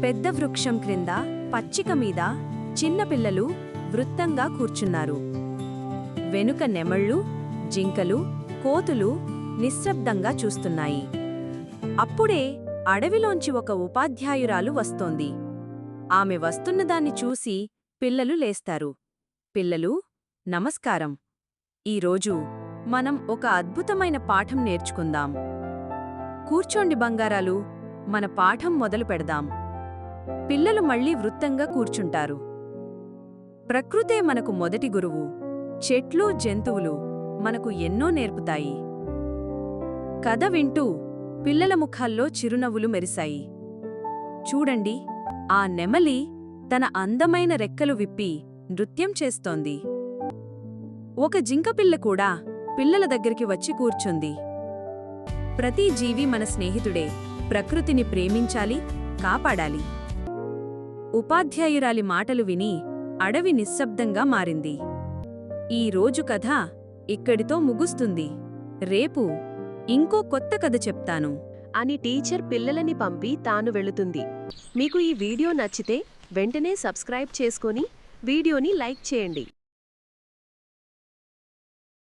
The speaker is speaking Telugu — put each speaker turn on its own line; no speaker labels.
పెద్ద వృక్షం క్రింద పచ్చిక మీద చిన్నపిల్లలు వృత్తంగా కూర్చున్నారు. వెనుక నెమళ్ళు, జింకలు, కోతులు నిశ్శబ్దంగా చూస్తున్నాయి. అప్పుడే అడవిలోంచి ఒక ఉపాధ్యాయురాలు వస్తోంది. ఆమె వస్తున్నదాన్ని చూసి పిల్లలు లేస్తారు. పిల్లలు, నమస్కారం. ఈరోజు మనం ఒక అద్భుతమైన పాఠం నేర్చుకుందాం. కూర్చోండి బంగారాలు, మన పాఠం మొదలు పెడదాం. పిల్లలు మళ్లీ వృత్తంగా కూర్చుంటారు. ప్రకృతే మనకు మొదటి గురువు. చెట్లు, జంతువులు మనకు ఎన్నో నేర్పుతాయి. కథ వింటూ పిల్లల ముఖాల్లో చిరునవ్వులు మెరిశాయి. చూడండి, ఆ నెమలి తన అందమైన రెక్కలు విప్పి నృత్యం చేస్తోంది. ఒక జింకపిల్ల కూడా పిల్లల దగ్గరికి వచ్చి కూర్చుంది. ప్రతి జీవి మన స్నేహితుడే. ప్రకృతిని ప్రేమించాలి, కాపాడాలి. ఉపాధ్యాయురాలి మాటలు విని అడవి నిశ్శబ్దంగా మారింది. ఈ రోజు కథ ఇక్కడితో ముగుస్తుంది. రేపు ఇంకో కొత్త కథ చెప్తాను
అని టీచర్ పిల్లలని పంపి తాను వెళుతుంది. మీకు ఈ వీడియో నచ్చితే వెంటనే సబ్స్క్రైబ్ చేసుకొని వీడియోని లైక్ చేయండి.